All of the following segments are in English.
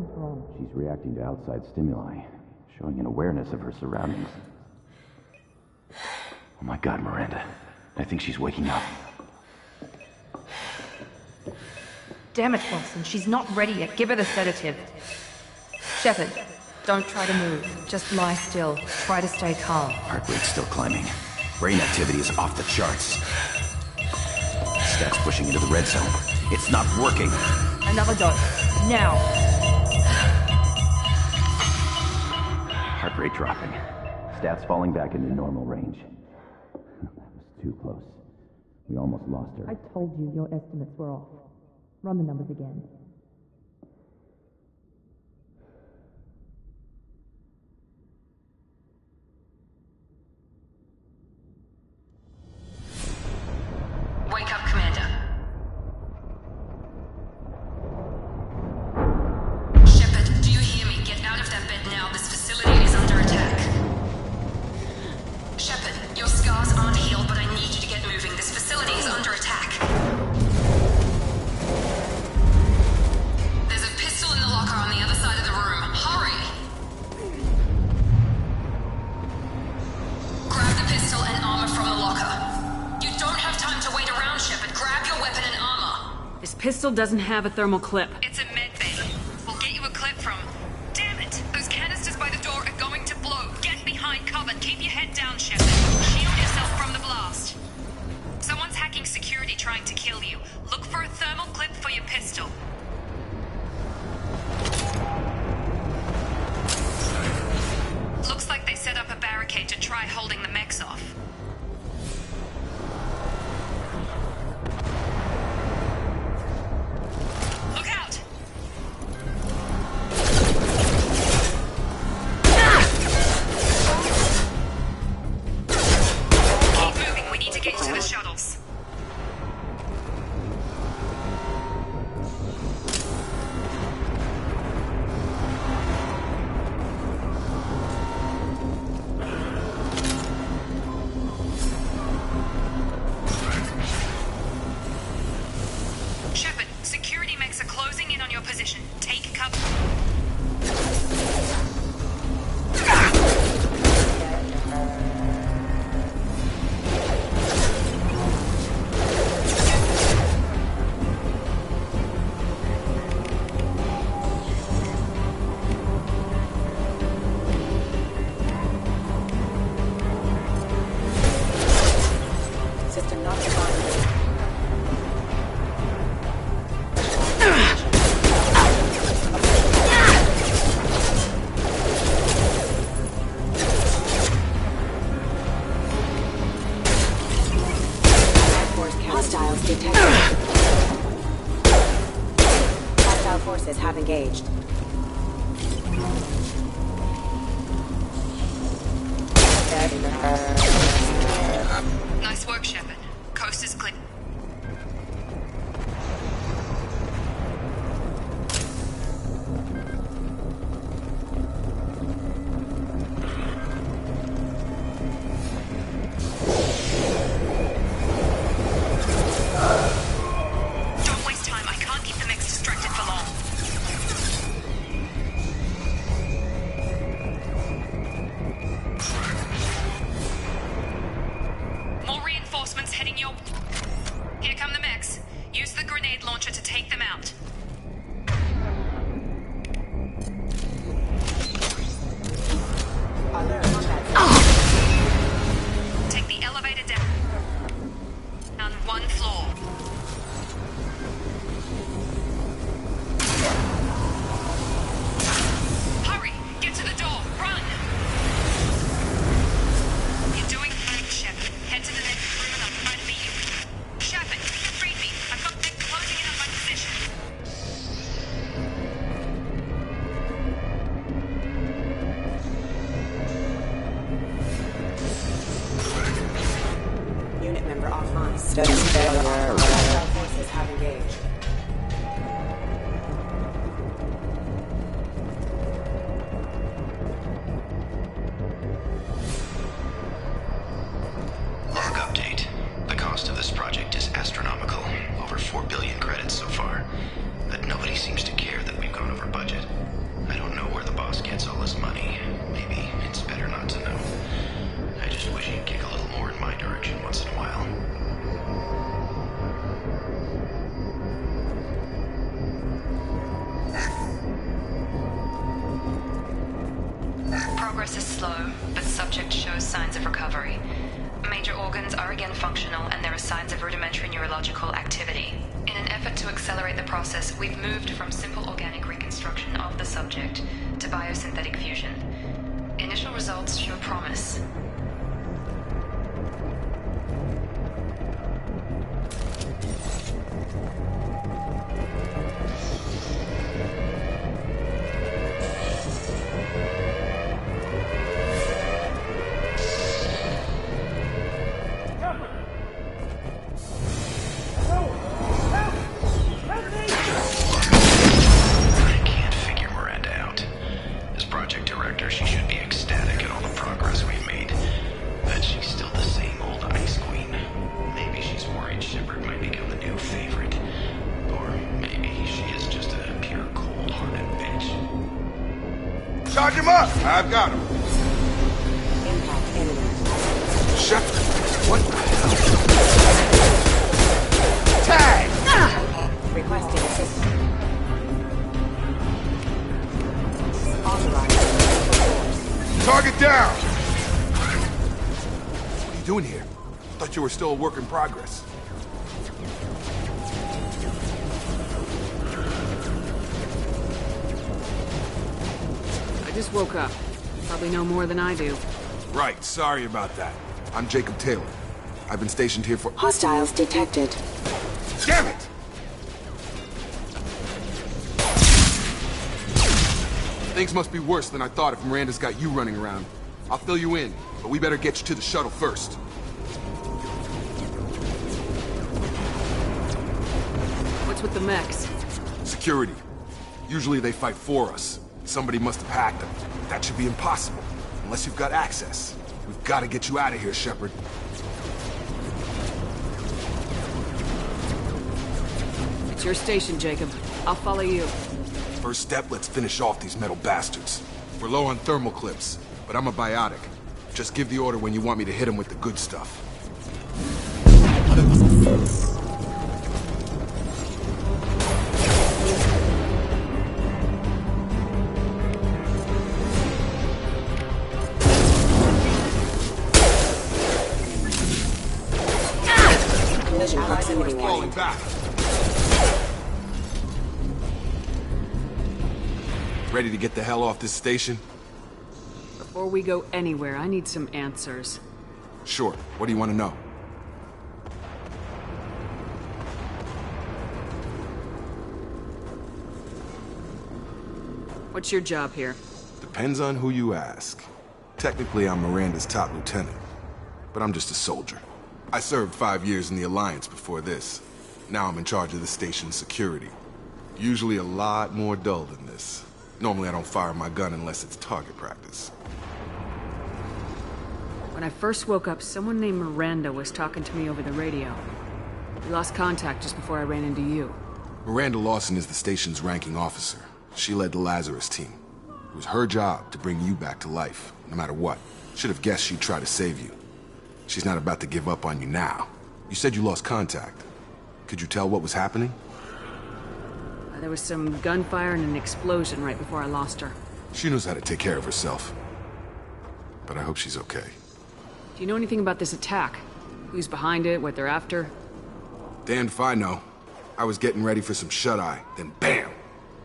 Something's wrong. She's reacting to outside stimuli, showing an awareness of her surroundings. Oh my God, Miranda. I think she's waking up. Damn it, Watson. She's not ready yet. Give her the sedative. Shepard, don't try to move. Just lie still. Try to stay calm. Heart rate's still climbing. Brain activity is off the charts. Stats pushing into the red zone. It's not working. Another dose. Now. Heart rate dropping. Stats falling back into normal range. That was too close. We almost lost her. I told you your estimates were off. Run the numbers again. Wake up, Commander. Shepard, do you hear me? Get out of that bed now. This facility is under attack. Shepard, your scars aren't healed, but I need you to get moving. This facility is under attack. There's a pistol in the locker on the other side of the room. Hurry! Grab the pistol and armor from the locker. You don't have time to wait around, Shepard. Grab your weapon and armor. This pistol doesn't have a thermal clip. It's a med bay. We'll get you a clip from... Damn it! Those canisters by the door are going to blow. Get behind cover. Keep your head down, Shepard. Shield yourself from the blast. Someone's hacking security trying to kill you. Look for a thermal clip for your pistol. Looks like they set up a barricade to try holding the mechs off. Look out! Keep moving, we need to get to the shuttles. Shepard, security mechs are closing in on your position. Take cover. System not responding. Hostiles detected. Hostile forces have engaged. Nice work, Shepard. Coast is clear. Don't waste time. I can't keep the mechs distracted for long. More reinforcements heading your... Progress is slow, but subject shows signs of recovery. Major organs are again functional, and there are signs of rudimentary neurological activity. In an effort to accelerate the process, we've moved from simple organic reconstruction of the subject to biosynthetic fusion. Initial results show promise. Charge him up! I've got him. Impact imminent. Shepard, what the hell? Tag! Requesting assistance. Authorized. Target down! What are you doing here? I thought you were still a work in progress. I just woke up. Probably know more than I do. Right, sorry about that. I'm Jacob Taylor. I've been stationed here for— Hostiles detected. Damn it! Things must be worse than I thought if Miranda's got you running around. I'll fill you in, but we better get you to the shuttle first. What's with the mechs? Security. Usually they fight for us. Somebody must have hacked them. That should be impossible, unless you've got access. We've got to get you out of here, Shepard. It's your station, Jacob. I'll follow you. First step, let's finish off these metal bastards. We're low on thermal clips, but I'm a biotic. Just give the order when you want me to hit them with the good stuff. Collision proximity Falling warning. back. Ready to get the hell off this station? Before we go anywhere, I need some answers. Sure. What do you want to know? What's your job here? Depends on who you ask. Technically, I'm Miranda's top lieutenant, but I'm just a soldier. I served 5 years in the Alliance before this. Now I'm in charge of the station's security. Usually a lot more dull than this. Normally I don't fire my gun unless it's target practice. When I first woke up, someone named Miranda was talking to me over the radio. We lost contact just before I ran into you. Miranda Lawson is the station's ranking officer. She led the Lazarus team. It was her job to bring you back to life, no matter what. Should have guessed she'd try to save you. She's not about to give up on you now. You said you lost contact. Could you tell what was happening? There was some gunfire and an explosion right before I lost her. She knows how to take care of herself. But I hope she's okay. Do you know anything about this attack? Who's behind it, what they're after? Damned if I know. I was getting ready for some shut-eye, then bam!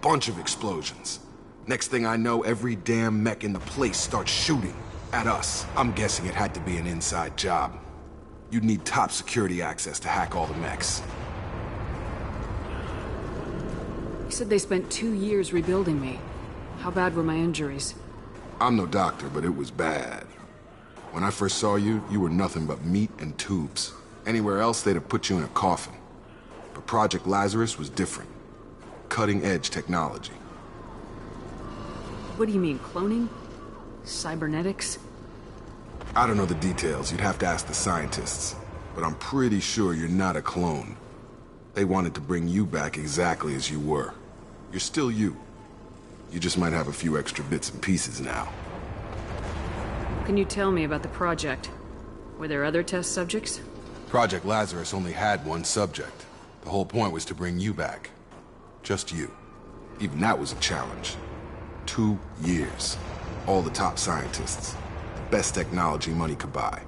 Bunch of explosions. Next thing I know, every damn mech in the place starts shooting at us. I'm guessing it had to be an inside job. You'd need top security access to hack all the mechs. You said they spent 2 years rebuilding me. How bad were my injuries? I'm no doctor, but it was bad. When I first saw you, you were nothing but meat and tubes. Anywhere else, they'd have put you in a coffin. But Project Lazarus was different. Cutting-edge technology. What do you mean, cloning? Cybernetics? I don't know the details. You'd have to ask the scientists. But I'm pretty sure you're not a clone. They wanted to bring you back exactly as you were. You're still you. You just might have a few extra bits and pieces now. What can you tell me about the project? Were there other test subjects? Project Lazarus only had one subject. The whole point was to bring you back. Just you. Even that was a challenge. 2 years. All the top scientists. The best technology money could buy.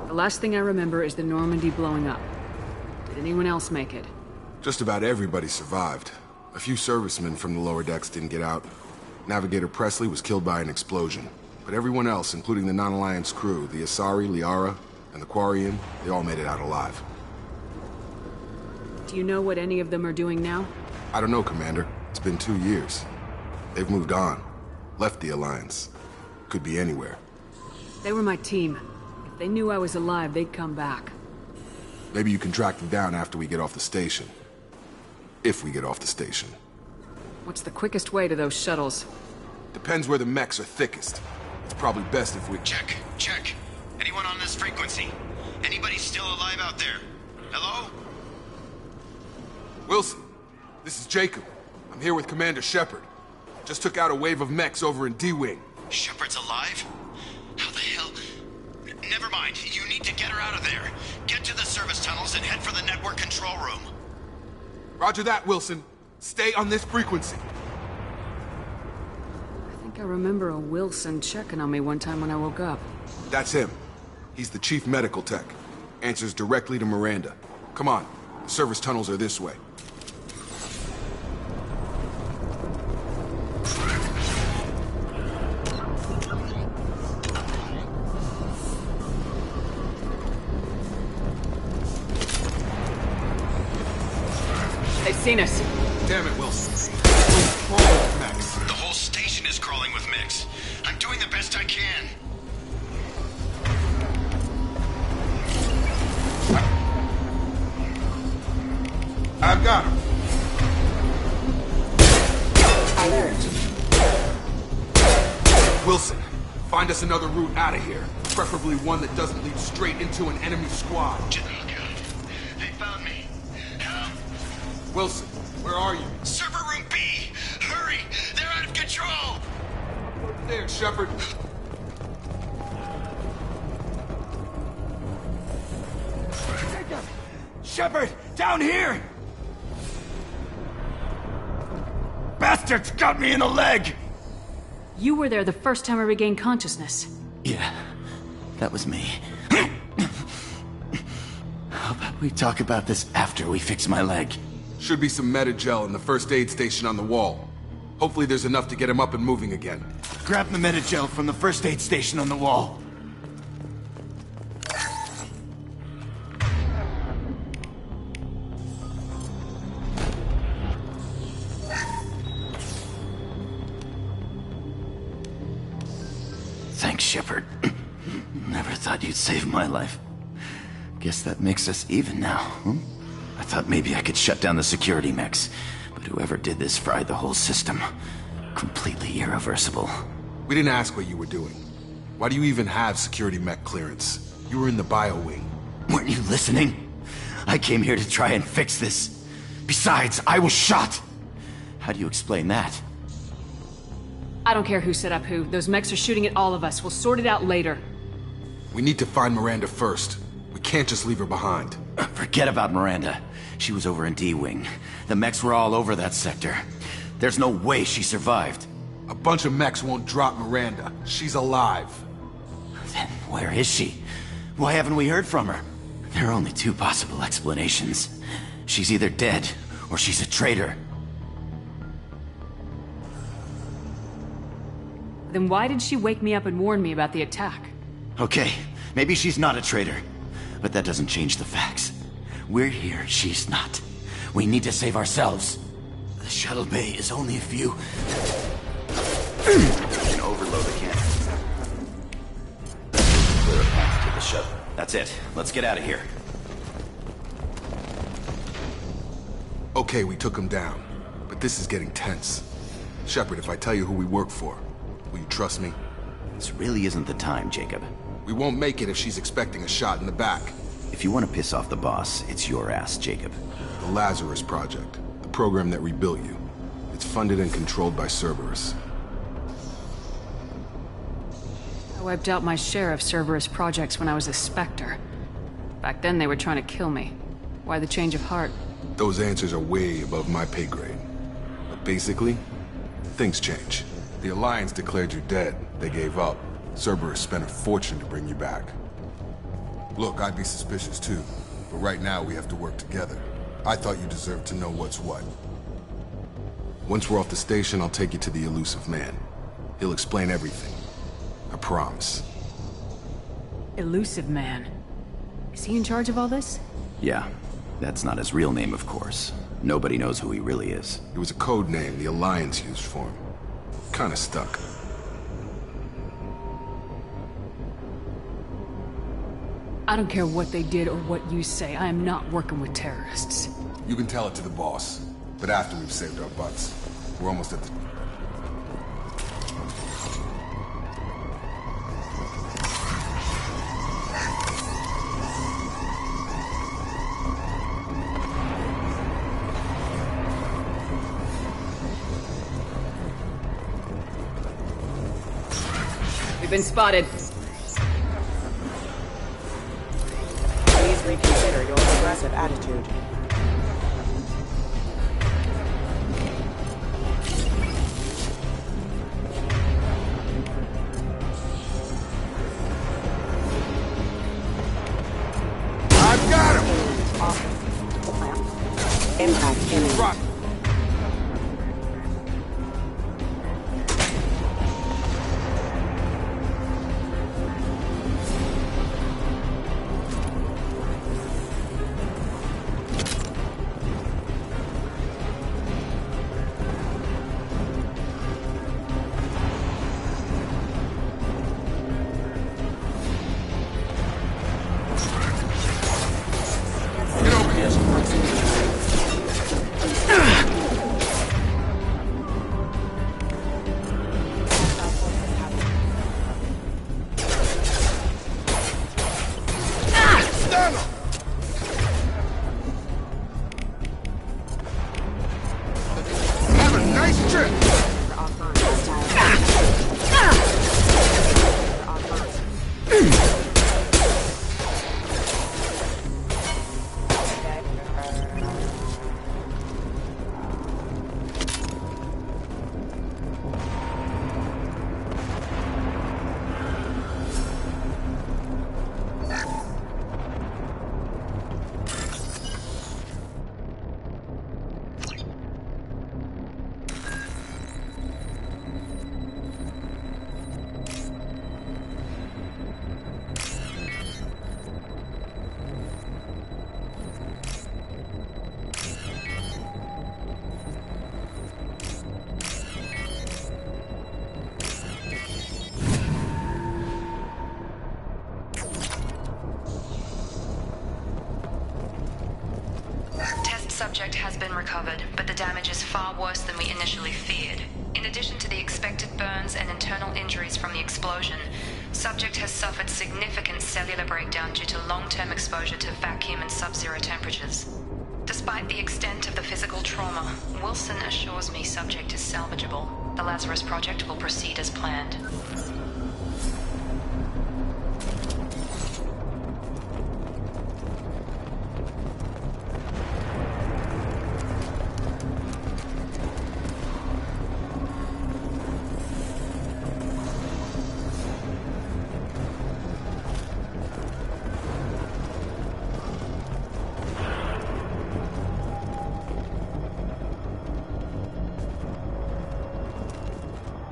The last thing I remember is the Normandy blowing up. Did anyone else make it? Just about everybody survived. A few servicemen from the lower decks didn't get out. Navigator Presley was killed by an explosion. But everyone else, including the non-Alliance crew, the Asari, Liara, and the Quarian, they all made it out alive. Do you know what any of them are doing now? I don't know, Commander. It's been 2 years. They've moved on. Left the Alliance. Could be anywhere. They were my team. If they knew I was alive, they'd come back. Maybe you can track them down after we get off the station. If we get off the station. What's the quickest way to those shuttles? Depends where the mechs are thickest. It's probably best if we... Check. Anyone on this frequency? Anybody still alive out there? Hello? Wilson, this is Jacob. I'm here with Commander Shepard. Just took out a wave of mechs over in D-Wing. Shepard's alive? How the hell? Never mind. You need to get her out of there. Get to the service tunnels and head for the network control room. Roger that, Wilson. Stay on this frequency. I think I remember a Wilson checking on me one time when I woke up. That's him. He's the chief medical tech. Answers directly to Miranda. Come on. The service tunnels are this way. They've seen us. Damn it, Wilson. We're crawling with mechs. The whole station is crawling with mechs. I'm doing the best I can. I've got him. Alert. Wilson, find us another route out of here. Preferably one that doesn't lead straight into an enemy squad. Oh, God. They found me. Help. Wilson, where are you? Server room B. Hurry. They're out of control. There, Shepard. Shepard, down here! Bastards got me in the leg! You were there the first time I regained consciousness. Yeah, that was me. How about we talk about this after we fix my leg? Should be some Metagel in the first aid station on the wall. Hopefully there's enough to get him up and moving again. Grab the Metagel from the first aid station on the wall. Thanks, Shepard. Never thought you'd save my life. Guess that makes us even now, hmm? I thought maybe I could shut down the security mechs, but whoever did this fried the whole system. Completely irreversible. We didn't ask what you were doing. Why do you even have security mech clearance? You were in the bio wing. Weren't you listening? I came here to try and fix this. Besides, I was shot! How do you explain that? I don't care who set up who. Those mechs are shooting at all of us. We'll sort it out later. We need to find Miranda first. We can't just leave her behind. Forget about Miranda. She was over in D-Wing. The mechs were all over that sector. There's no way she survived. A bunch of mechs won't drop Miranda. She's alive. Then where is she? Why haven't we heard from her? There are only two possible explanations. She's either dead, or she's a traitor. Then why did she wake me up and warn me about the attack? Okay, maybe she's not a traitor. But that doesn't change the facts. We're here, she's not. We need to save ourselves. The shuttle bay is only a few... We can overload the cannon. Clear a path to the shuttle. That's it. Let's get out of here. Okay, we took him down. But this is getting tense. Shepard, if I tell you who we work for, will you trust me? This really isn't the time, Jacob. We won't make it if she's expecting a shot in the back. If you want to piss off the boss, it's your ass, Jacob. The Lazarus Project, the program that rebuilt you. It's funded and controlled by Cerberus. I wiped out my share of Cerberus projects when I was a Spectre. Back then they were trying to kill me. Why the change of heart? Those answers are way above my pay grade. But Basically, things change. The Alliance declared you dead. They gave up. Cerberus spent a fortune to bring you back. Look, I'd be suspicious too, but right now we have to work together. I thought you deserved to know what's what. Once we're off the station, I'll take you to the elusive man. He'll explain everything. I promise. Elusive man. Is he in charge of all this? Yeah, that's not his real name, of course. Nobody knows who he really is. It was a code name the Alliance used for him. Kinda stuck. I don't care what they did or what you say. I am not working with terrorists. You can tell it to the boss, but after we've saved our butts. We're almost at the... We've been spotted. Please reconsider your aggressive attitude. I've got him! Impact imminent. Rock. Have a nice trip! Subject has been recovered, but the damage is far worse than we initially feared. In addition to the expected burns and internal injuries from the explosion, subject has suffered significant cellular breakdown due to long-term exposure to vacuum and sub-zero temperatures. Despite the extent of the physical trauma, Wilson assures me subject is salvageable. The Lazarus Project will proceed as planned.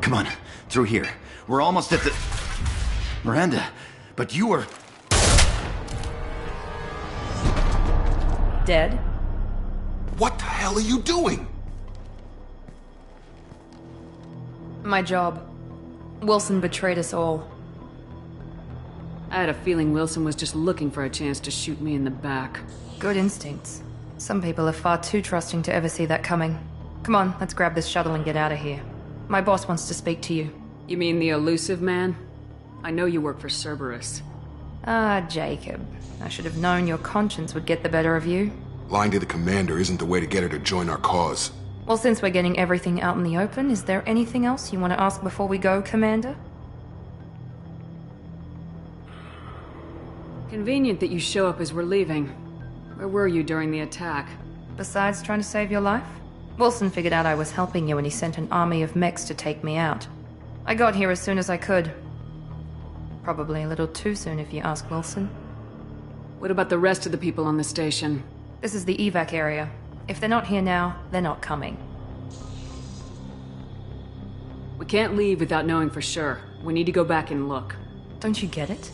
Come on, through here. We're almost at the... Miranda, but you were... Dead? What the hell are you doing? My job. Wilson betrayed us all. I had a feeling Wilson was just looking for a chance to shoot me in the back. Good instincts. Some people are far too trusting to ever see that coming. Come on, let's grab this shuttle and get out of here. My boss wants to speak to you. You mean the elusive man? I know you work for Cerberus. Ah, Jacob. I should have known your conscience would get the better of you. Lying to the commander isn't the way to get her to join our cause. Well, since we're getting everything out in the open, is there anything else you want to ask before we go, Commander? Convenient that you show up as we're leaving. Where were you during the attack? Besides trying to save your life? Wilson figured out I was helping you and he sent an army of mechs to take me out. I got here as soon as I could. Probably a little too soon if you ask Wilson. What about the rest of the people on the station? This is the evac area. If they're not here now, they're not coming. We can't leave without knowing for sure. We need to go back and look. Don't you get it?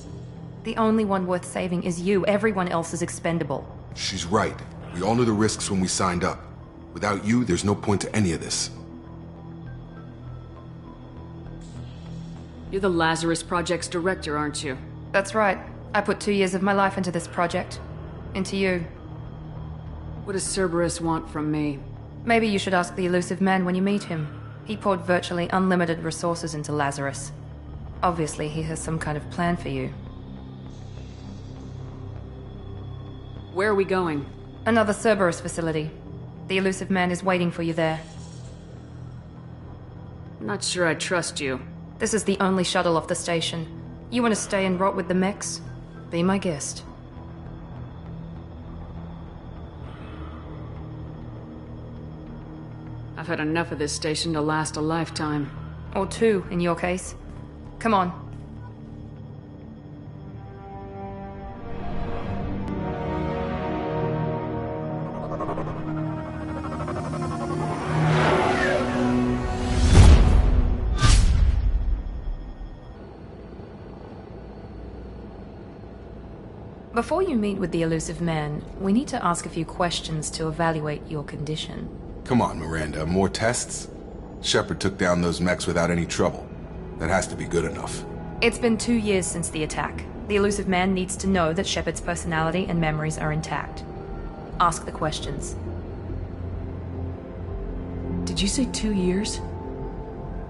The only one worth saving is you. Everyone else is expendable. She's right. We all knew the risks when we signed up. Without you, there's no point to any of this. You're the Lazarus Project's director, aren't you? That's right. I put 2 years of my life into this project. Into you. What does Cerberus want from me? Maybe you should ask the elusive man when you meet him. He poured virtually unlimited resources into Lazarus. Obviously, he has some kind of plan for you. Where are we going? Another Cerberus facility. The elusive man is waiting for you there. I'm not sure I trust you. This is the only shuttle off the station. You want to stay and rot with the mechs? Be my guest. I've had enough of this station to last a lifetime. Or 2, in your case. Come on. Before you meet with the elusive man, we need to ask a few questions to evaluate your condition. Come on, Miranda, more tests? Shepard took down those mechs without any trouble. That has to be good enough. It's been 2 years since the attack. The elusive man needs to know that Shepard's personality and memories are intact. Ask the questions. Did you say 2 years?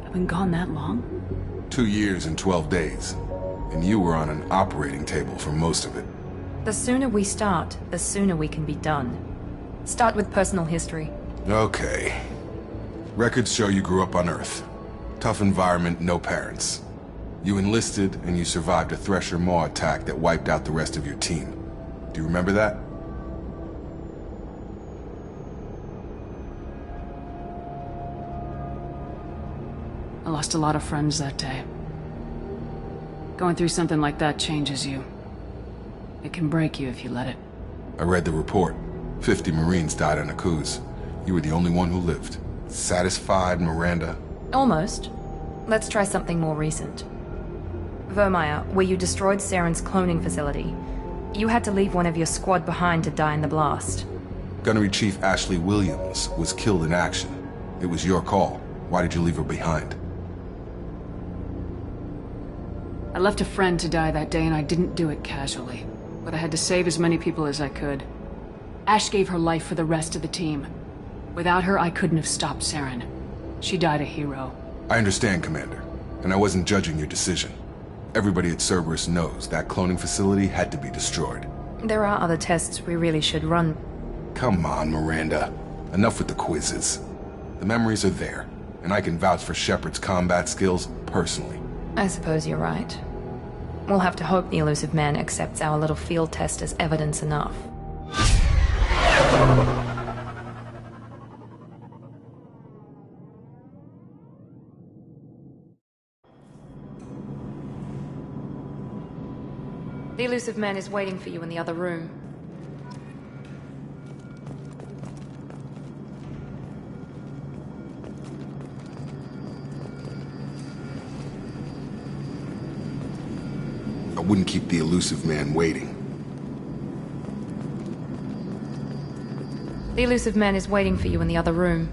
I've been gone that long? 2 years and 12 days. And you were on an operating table for most of it. The sooner we start, the sooner we can be done. Start with personal history. Okay. Records show you grew up on Earth. Tough environment, no parents. You enlisted, and you survived a Thresher Maw attack that wiped out the rest of your team. Do you remember that? I lost a lot of friends that day. Going through something like that changes you. It can break you if you let it. I read the report. 50 Marines died on a cruise. You were the only one who lived. Satisfied, Miranda? Almost. Let's try something more recent. Vermeer, where you destroyed Saren's cloning facility. You had to leave one of your squad behind to die in the blast. Gunnery Chief Ashley Williams was killed in action. It was your call. Why did you leave her behind? I left a friend to die that day and I didn't do it casually. But I had to save as many people as I could. Ash gave her life for the rest of the team. Without her, I couldn't have stopped Saren. She died a hero. I understand, Commander. And I wasn't judging your decision. Everybody at Cerberus knows that cloning facility had to be destroyed. There are other tests we really should run. Come on, Miranda. Enough with the quizzes. The memories are there, and I can vouch for Shepard's combat skills personally. I suppose you're right. We'll have to hope the elusive man accepts our little field test as evidence enough. The elusive man is waiting for you in the other room. I wouldn't keep the elusive man waiting. The elusive man is waiting for you in the other room.